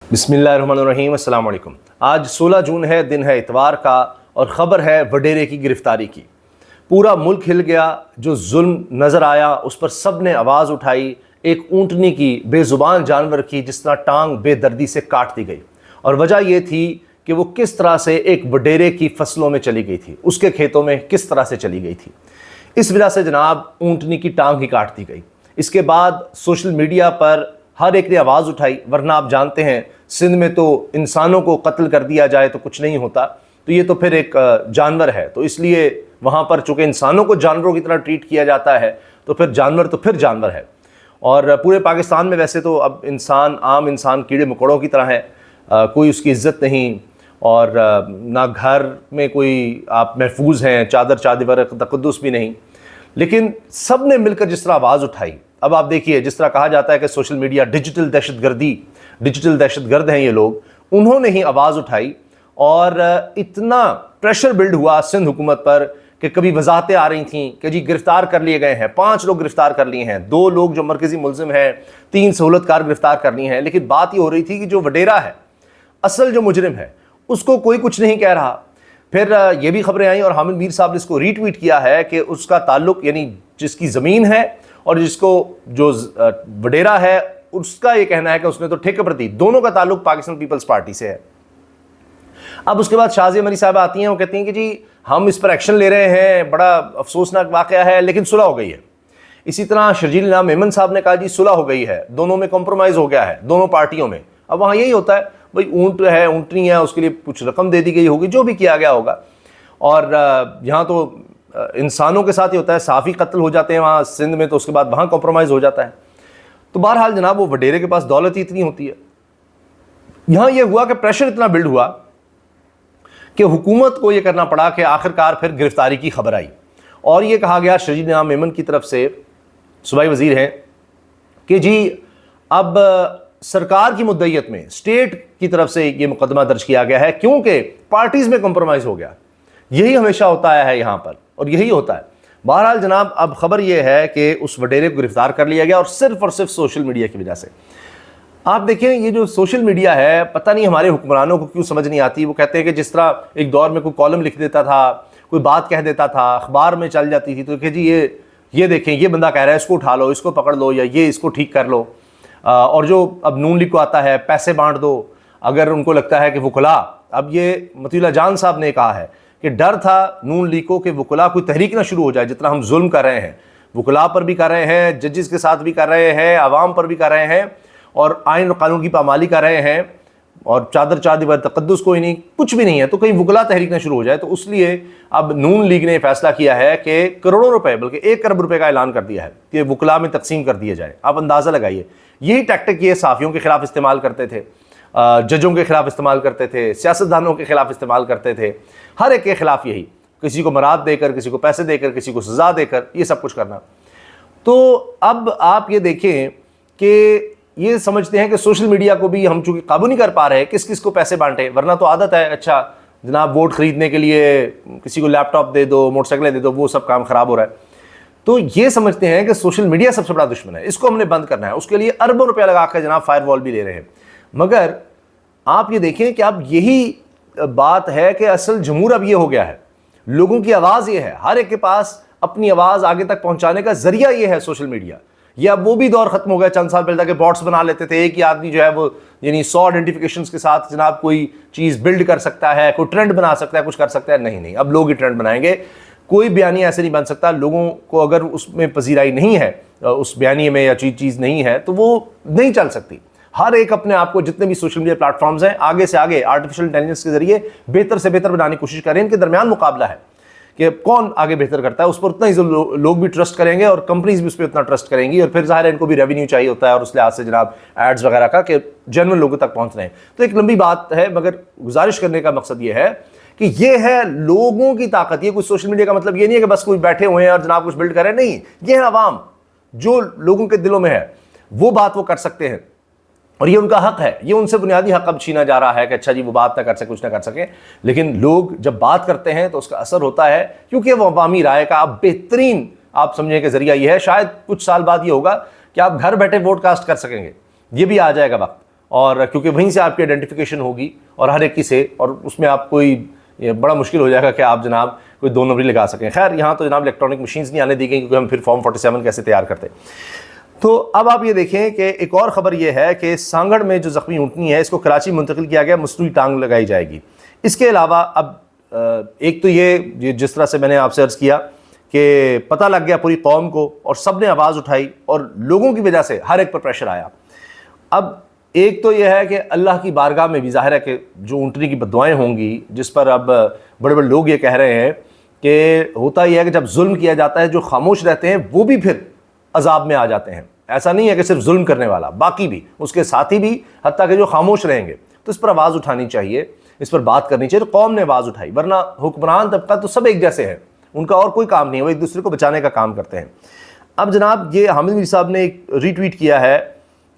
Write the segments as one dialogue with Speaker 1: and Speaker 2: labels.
Speaker 1: बिस्मिल्लाहिर्रहमानिर्रहीम, अस्सलाम वालेकुम। आज 16 जून है, दिन है इतवार का, और ख़बर है वडेरे की गिरफ़्तारी की। पूरा मुल्क हिल गया। जो जुल्म नज़र आया उस पर सब ने आवाज़ उठाई। एक ऊँटनी की, बेज़ुबान जानवर की, जिस तरह टांग बेदर्दी से काट दी गई, और वजह यह थी कि वो किस तरह से एक वडेरे की फसलों में चली गई थी, उसके खेतों में किस तरह से चली गई थी। इस वजह से जनाब ऊँटनी की टांग ही काट दी गई। इसके बाद सोशल मीडिया पर हर एक ने आवाज़ उठाई, वरना आप जानते हैं सिंध में तो इंसानों को कत्ल कर दिया जाए तो कुछ नहीं होता, तो ये तो फिर एक जानवर है, तो इसलिए वहाँ पर चूँकि इंसानों को जानवरों की तरह ट्रीट किया जाता है तो फिर जानवर है। और पूरे पाकिस्तान में वैसे तो अब इंसान, आम इंसान कीड़े मकोड़ों की तरह है, कोई उसकी इज़्ज़त नहीं, और ना घर में कोई आप महफूज हैं, चादर चादर तक़द्दुस भी नहीं। लेकिन सब ने मिलकर जिस तरह आवाज़ उठाई, अब आप देखिए, जिस तरह कहा जाता है कि सोशल मीडिया डिजिटल दहशतगर्द हैं ये लोग, उन्होंने ही आवाज़ उठाई और इतना प्रेशर बिल्ड हुआ सिंध हुकूमत पर कि कभी वजाहतें आ रही थीं कि जी गिरफ़्तार कर लिए गए हैं, 5 लोग गिरफ़्तार कर लिए हैं, 2 लोग जो मरकज़ी मुलज़िम हैं, 3 सहूलतकार गिरफ़्तार कर लिए हैं। लेकिन बात ये हो रही थी कि जो वडेरा है, असल जो मुजरिम है, उसको कोई कुछ नहीं कह रहा। फिर ये भी खबरें आई और हामिद मीर साहब ने इसको रीट्वीट किया है कि उसका ताल्लुक, यानी जिसकी ज़मीन है और जिसको जो वडेरा है, उसका ये कहना है कि उसने तो ठेके पर दी, दोनों का ताल्लुक पाकिस्तान पीपल्स पार्टी से है। अब उसके बाद शाज़िया मरी साहब आती हैं, वो कहती हैं कि जी हम इस पर एक्शन ले रहे हैं, बड़ा अफसोसनाक वाक़या है, लेकिन सुलह हो गई है। इसी तरह शर्जील इनाम मेमन साहब ने कहा जी सुलह हो गई है, दोनों में कॉम्प्रोमाइज़ हो गया है, दोनों पार्टियों में। अब वहाँ यही होता है भाई, ऊँट है, ऊँटनी है, उसके लिए कुछ रकम दे दी गई होगी, जो भी किया गया होगा। और यहाँ तो इंसानों के साथ ही होता है, साफ़ी कत्ल हो जाते हैं वहाँ सिंध में, तो उसके बाद वहाँ कॉम्प्रोमाइज़ हो जाता है। तो बहरहाल जनाब वो वडेरे के पास दौलत ही इतनी होती है। यहाँ ये हुआ कि प्रेशर इतना बिल्ड हुआ कि हुकूमत को ये करना पड़ा कि आखिरकार फिर गिरफ्तारी की खबर आई, और ये कहा गया शर्जील इनाम मेमन की तरफ से, सूबाई वज़ीर हैं, कि जी अब सरकार की मुद्दइयत में स्टेट की तरफ से ये मुकदमा दर्ज किया गया है, क्योंकि पार्टीज़ में कॉम्प्रोमाइज़ हो गया। यही हमेशा होता है यहाँ पर, और यही होता है। बहरहाल जनाब अब खबर यह है कि उस वडेरे को गिरफ्तार कर लिया गया, और सिर्फ सोशल मीडिया की वजह से। आप देखें, ये जो सोशल मीडिया है, पता नहीं हमारे हुक्मरानों को क्यों समझ नहीं आती। वो कहते हैं कि जिस तरह एक दौर में कोई कॉलम लिख देता था, कोई बात कह देता था, अखबार में चल जाती थी, तो कि जी ये देखें, ये बंदा कह रहा है, इसको उठा लो, इसको पकड़ लो, या ये इसको ठीक कर लो। और जो अब नून लीग को आता है, पैसे बांट दो अगर उनको लगता है कि वकला, अब ये मतीउल्लाह जान साहब ने कहा है कि डर था नून लीग को कि वकला कोई तहरीक ना शुरू हो जाए, जितना हम जुल्म कर रहे हैं, वकला पर भी कर रहे हैं, जजेस के साथ भी कर रहे हैं, आवाम पर भी कर रहे हैं, और आइन और कानून की पामाली कर रहे हैं, और चादर चादर तक़द्दुस कोई नहीं, कुछ भी नहीं है, तो कहीं वकला तहरीक ना शुरू हो जाए। तो इसलिए अब नून लीग ने फैसला किया है कि करोड़ों रुपए, बल्कि 1 करोड़ रुपए का ऐलान कर दिया है कि वकला में तकसीम कर दिए जाए। आप अंदाज़ा लगाइए, यही टैक्टिक ये साफ़ियों के खिलाफ इस्तेमाल करते थे, जजों के खिलाफ इस्तेमाल करते थे, सियासतदानों के खिलाफ इस्तेमाल करते थे, हर एक के खिलाफ यही, किसी को मराद देकर, किसी को पैसे देकर, किसी को सज़ा देकर, ये सब कुछ करना। तो अब आप ये देखें कि ये समझते हैं कि सोशल मीडिया को भी हम चूँकि काबू नहीं कर पा रहे, किस किस को पैसे बांटे, वरना तो आदत है, अच्छा जनाब वोट ख़रीदने के लिए किसी को लैपटॉप दे दो, मोटरसाइकिलें दे दो, वो सब काम ख़राब हो रहा है। तो ये समझते हैं कि सोशल मीडिया सबसे बड़ा दुश्मन है, इसको हमने बंद करना है, उसके लिए अरबों रुपया लगा कर जनाब फायरवॉल भी ले रहे हैं। मगर आप ये देखें कि अब यही बात है कि असल जमूर अब ये हो गया है, लोगों की आवाज़ ये है, हर एक के पास अपनी आवाज़ आगे तक पहुंचाने का जरिया ये है सोशल मीडिया। या वो भी दौर खत्म हो गया चंद साल पहले, के बॉट्स बना लेते थे, एक ही आदमी जो है वो यानी 100 आइडेंटिफिकेशंस के साथ जनाब कोई चीज़ बिल्ड कर सकता है, कोई ट्रेंड बना सकता है, कुछ कर सकता है। नहीं, अब लोग ही ट्रेंड बनाएंगे, कोई बयानी ऐसे नहीं बन सकता। लोगों को अगर उसमें पजीराई नहीं है, उस बयानी में या चीज़ नहीं है, तो वो नहीं चल सकती। हर एक अपने आप को, जितने भी सोशल मीडिया प्लेटफॉर्म्स हैं, आगे से आगे आर्टिफिशियल इंटेलिजेंस के जरिए बेहतर से बेहतर बनाने की कोशिश करें। इनके दरमियान मुकाबला है कि कौन आगे बेहतर करता है, उस पर उतना ही लोग भी ट्रस्ट करेंगे और कंपनीज भी उस पर उतना ट्रस्ट करेंगी, और फिर ज़ाहिर है इनको भी रेवेन्यू चाहिए होता है, और उस लिहाज से जनाब एड्स वगैरह का कि जेन्युइन लोगों तक पहुँच रहे हैं। तो एक लंबी बात है, मगर गुजारिश करने का मकसद ये है कि ये है लोगों की ताकत। ये कुछ सोशल मीडिया का मतलब ये नहीं है कि बस कोई बैठे हुए हैं और जनाब कुछ बिल्ड करें, नहीं, ये है आवाम, जो लोगों के दिलों में है वो बात वो कर सकते हैं, और ये उनका हक है। ये उनसे बुनियादी हक अब छीना जा रहा है कि अच्छा जी वो बात ना कर सके, कुछ ना कर सके, लेकिन लोग जब बात करते हैं तो उसका असर होता है, क्योंकि वो अवामी राय का अब बेहतरीन आप समझें कि जरिया ये है। शायद कुछ साल बाद ये होगा कि आप घर बैठे वोट कास्ट कर सकेंगे, ये भी आ जाएगा वक्त, اور کیونکہ وہیں سے آپ کی آئیڈینٹیفیکیشن ہوگی اور ہر ایک کی سے، اور اس میں آپ کوئی یہ بڑا مشکل ہو جائے گا کہ آپ جناب کوئی 2 نمبری لگا سکیں۔ خیر یہاں تو جناب الیکٹرانک مشینز نہیں آنے دی گئی، کیونکہ ہم پھر فارم 47 کیسے تیار کرتے۔ تو اب آپ یہ دیکھیں کہ ایک اور خبر یہ ہے کہ سانگڑ میں جو زخمی اونٹنی ہے اس کو کراچی منتقل کیا گیا، مصنوعی ٹانگ لگائی جائے گی۔ اس کے علاوہ اب ایک تو یہ جس طرح سے میں نے آپ سے عرض کیا کہ پتہ لگ گیا پوری قوم کو اور سب نے آواز اٹھائی اور لوگوں کی وجہ سے ہر ایک پر پریشر آیا۔ اب ایک تو یہ ہے کہ اللہ کی بارگاہ میں بھی ظاہر ہے کہ جو اونٹنی کی بددعائیں ہوں گی، جس پر اب بڑے بڑے لوگ یہ کہہ رہے ہیں کہ ہوتا یہ ہے کہ جب ظلم کیا جاتا ہے جو خاموش رہتے ہیں وہ بھی پھر عذاب میں آ جاتے ہیں۔ ایسا نہیں ہے کہ صرف ظلم کرنے والا، باقی بھی اس کے ساتھی بھی، حتیٰ کہ جو خاموش رہیں گے، تو اس پر آواز اٹھانی چاہیے، اس پر بات کرنی چاہیے۔ تو قوم نے آواز اٹھائی، ورنہ حکمران طبقہ تو سب ایک جیسے ہیں، ان کا اور کوئی کام نہیں ہے، وہ ایک دوسرے کو بچانے کا کام کرتے ہیں۔ اب جناب یہ حامد میر صاحب نے ایک ری ٹویٹ کیا ہے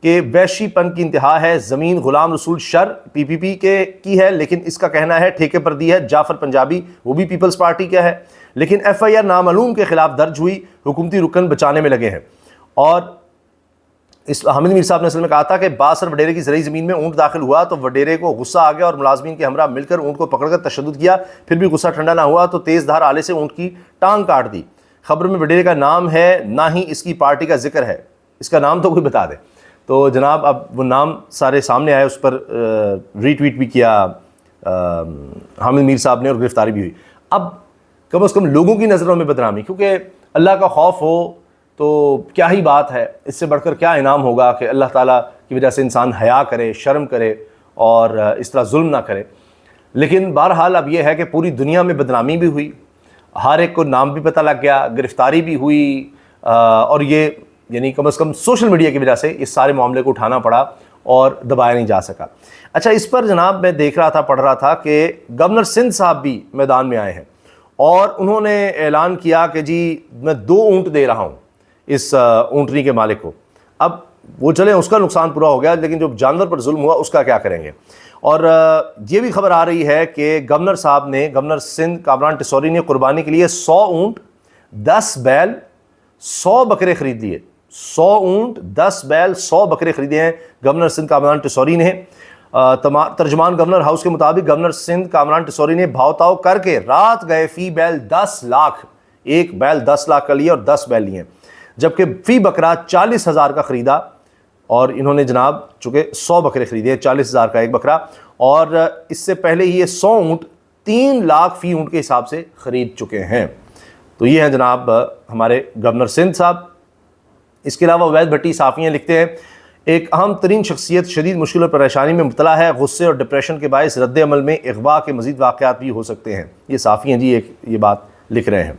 Speaker 1: کہ وحشی پن کی انتہا ہے، زمین غلام رسول شر پی پی پی کی ہے، لیکن اس کا کہنا ہے ٹھیکے پر دی ہے۔ جعفر پنجابی وہ بھی پیپلز پارٹی کا ہے، لیکن ایف آئی آر نامعلوم کے خلاف درج ہوئی، حکومتی رکن بچانے میں لگے ہیں۔ اور اس حامد میر صاحب نے اصل میں کہا تھا کہ باسر وڈیرے کی زرعی زمین میں اونٹ داخل ہوا تو وڈیرے کو غصہ آ گیا اور ملازمین کے ہمراہ مل کر اونٹ کو پکڑ کر تشدد کیا، پھر بھی غصہ ٹھنڈا نہ ہوا تو تیز دھار آلے سے اونٹ کی ٹانگ کاٹ دی۔ خبر میں وڈیرے کا نام ہے، نہ ہی اس کی پارٹی کا ذکر ہے، اس کا نام تو کوئی بتا دے۔ تو جناب اب وہ نام سارے سامنے آئے، اس پر ری ٹویٹ بھی کیا حامد میر صاحب نے اور گرفتاری بھی ہوئی۔ اب کم از کم لوگوں کی نظروں میں بدنامی، کیونکہ اللہ کا خوف ہو تو کیا ہی بات ہے، اس سے بڑھ کر کیا انعام ہوگا کہ اللہ تعالیٰ کی وجہ سے انسان حیا کرے، شرم کرے اور اس طرح ظلم نہ کرے۔ لیکن بہرحال اب یہ ہے کہ پوری دنیا میں بدنامی بھی ہوئی، ہر ایک کو نام بھی پتہ لگ گیا، گرفتاری بھی ہوئی، اور یہ یعنی کم از کم سوشل میڈیا کی وجہ سے اس سارے معاملے کو اٹھانا پڑا اور دبایا نہیں جا سکا۔ اچھا اس پر جناب میں دیکھ رہا تھا، پڑھ رہا تھا کہ گورنر سندھ صاحب بھی میدان میں آئے ہیں اور انہوں نے اعلان کیا کہ جی میں 2 اونٹ دے رہا ہوں اس اونٹنی کے مالک کو۔ اب وہ چلیں اس کا نقصان پورا ہو گیا، لیکن جو جانور پر ظلم ہوا اس کا کیا کریں گے؟ اور یہ بھی خبر آ رہی ہے کہ گورنر صاحب نے، گورنر سندھ کامران ٹسوری نے قربانی کے لیے 100 اونٹ 10 بیل 100 بکرے خرید لیے۔ 100 اونٹ 10 بیل 100 بکرے خریدے ہیں گورنر سندھ کامران ٹسوری نے۔ ترجمان گورنر ہاؤس کے مطابق گورنر سندھ کامران ٹسوری نے بھاؤ تاؤ کر کے رات گئے فی بیل 10 لاکھ، ایک بیل 10 لاکھ کا لیا اور 10 بیل لیے، جبکہ فی بکرا 40,000 کا خریدا۔ اور انہوں نے جناب چونکہ 100 بکرے خریدے، 40,000 کا ایک بکرا، اور اس سے پہلے ہی یہ 100 اونٹ 3 لاکھ فی اونٹ کے حساب سے خرید چکے ہیں۔ تو یہ ہیں جناب ہمارے گورنر سندھ صاحب۔ اس کے علاوہ عبید بھٹی صحافی ہیں، لکھتے ہیں ایک اہم ترین شخصیت شدید مشکل اور پریشانی میں مبتلا ہے، غصے اور ڈپریشن کے باعث رد عمل میں اغوا کے مزید واقعات بھی ہو سکتے ہیں۔ یہ صحافی ہیں جی، یہ بات لکھ رہے ہیں۔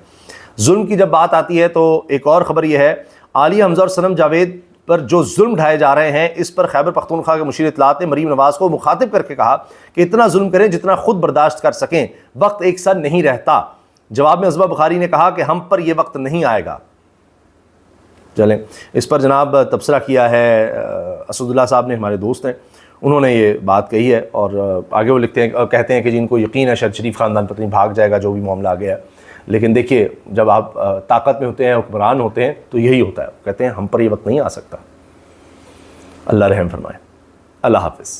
Speaker 1: ظلم کی جب بات آتی ہے تو ایک اور خبر یہ ہے، عالیہ حمزہ اور صنم جاوید پر جو ظلم ڈھائے جا رہے ہیں، اس پر خیبر پختونخوا کے مشیر اطلاعات نے مریم نواز کو مخاطب کر کے کہا کہ اتنا ظلم کریں جتنا خود برداشت کر سکیں، وقت ایک سا نہیں رہتا۔ جواب میں عزبہ بخاری نے کہا کہ ہم پر یہ وقت نہیں آئے گا۔ چلیں اس پر جناب تبصرہ کیا ہے اسد اللہ صاحب نے، ہمارے دوست ہیں، انہوں نے یہ بات کہی ہے، اور آگے وہ لکھتے ہیں، کہتے ہیں کہ جن کو یقین ہے شاید شریف خاندان پتہ نہیں بھاگ جائے گا جو بھی معاملہ آ گیا ہے، لیکن دیکھیے جب آپ طاقت میں ہوتے ہیں، حکمران ہوتے ہیں، تو یہی ہوتا ہے، کہتے ہیں ہم پر یہ وقت نہیں آ سکتا۔ اللہ رحم فرمائے۔ اللہ حافظ۔